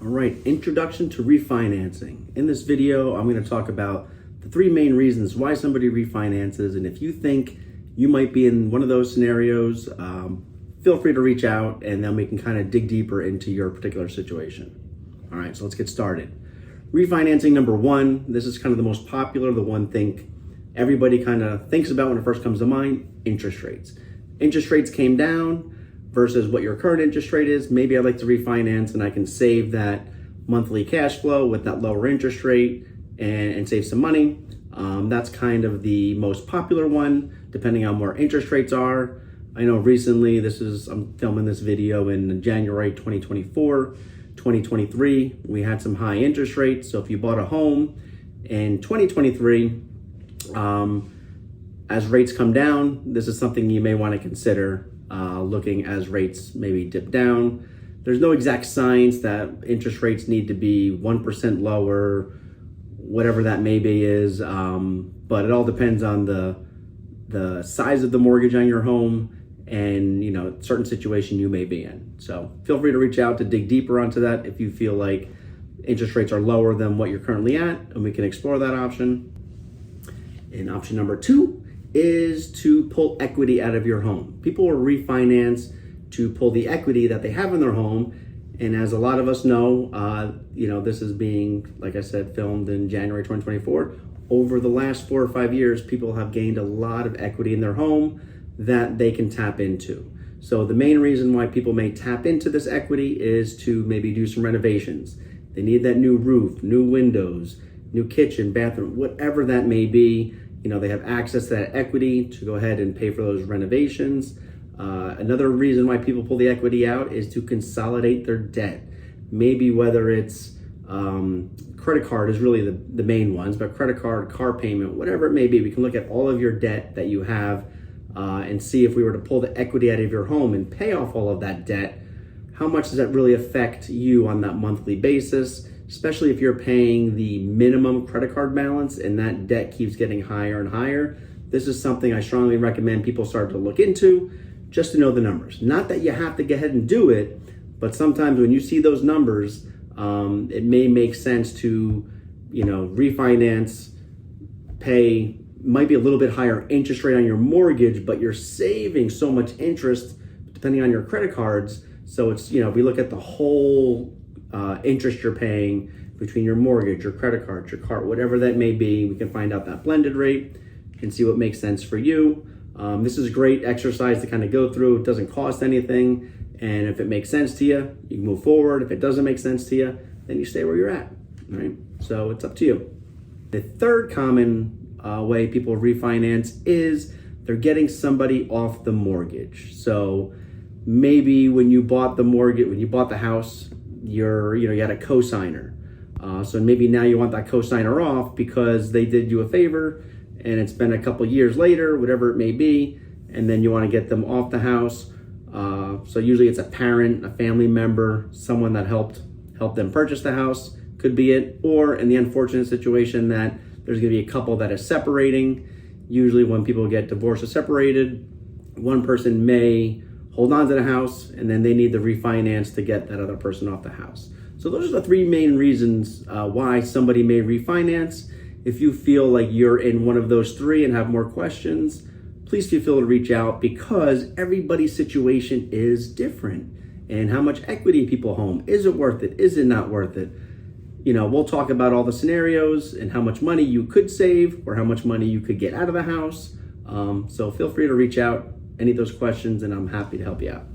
All right, introduction to refinancing. In this video, I'm going to talk about the three main reasons why somebody refinances. And if you think you might be in one of those scenarios, feel free to reach out and then we can kind of dig deeper into your particular situation. All right, so let's get started. Refinancing number one, this is kind of the most popular, the one thing everybody kind of thinks about when it first comes to mind, interest rates. Interest rates came down versus what your current interest rate is. Maybe I'd like to refinance and I can save that monthly cash flow with that lower interest rate and save some money. That's kind of the most popular one, depending on where interest rates are. I know recently, I'm filming this video in January 2024, 2023, we had some high interest rates. So if you bought a home in 2023, as rates come down, this is something you may want to consider looking as rates maybe dip down. There's no exact science that interest rates need to be 1% lower, whatever that maybe is, but it all depends on the size of the mortgage on your home and certain situation you may be in. So feel free to reach out to dig deeper onto that if you feel like interest rates are lower than what you're currently at, and we can explore that option. And option number two is to pull equity out of your home. People will refinance to pull the equity that they have in their home. And as a lot of us know, this is being, like I said, filmed in January 2024. Over the last 4 or 5 years, people have gained a lot of equity in their home that they can tap into. So the main reason why people may tap into this equity is to maybe do some renovations. They need that new roof, new windows, new kitchen, bathroom, whatever that may be. They have access to that equity to go ahead and pay for those renovations. Another reason why people pull the equity out is to consolidate their debt. Maybe whether it's credit card is really the main ones, but credit card, car payment, whatever it may be, we can look at all of your debt that you have and see if we were to pull the equity out of your home and pay off all of that debt, how much does that really affect you on that monthly basis? Especially if you're paying the minimum credit card balance and that debt keeps getting higher and higher. This is something I strongly recommend people start to look into just to know the numbers. Not that you have to go ahead and do it, but sometimes when you see those numbers, it may make sense to, refinance, pay, might be a little bit higher interest rate on your mortgage, but you're saving so much interest depending on your credit cards. So it's, if we look at the whole interest you're paying between your mortgage, your credit card, your car, whatever that may be, we can find out that blended rate and see what makes sense for you. This is a great exercise to kind of go through. It doesn't cost anything. And if it makes sense to you, you can move forward. If it doesn't make sense to you, then you stay where you're at, all right? So it's up to you. The third common way people refinance is they're getting somebody off the mortgage. So maybe when you bought the house, you had a co-signer. So maybe now you want that co-signer off because they did you a favor and it's been a couple years later, whatever it may be, and then you want to get them off the house. So usually it's a parent, a family member, someone that helped them purchase the house, could be it, or in the unfortunate situation that there's going to be a couple that is separating. Usually when people get divorced or separated, one person may hold on to the house and then they need the refinance to get that other person off the house. So those are the three main reasons why somebody may refinance. If you feel like you're in one of those three and have more questions, please feel free to reach out because everybody's situation is different. And how much equity people home, is it worth it? Is it not worth it? We'll talk about all the scenarios and how much money you could save or how much money you could get out of the house. So feel free to reach out, any of those questions, and I'm happy to help you out.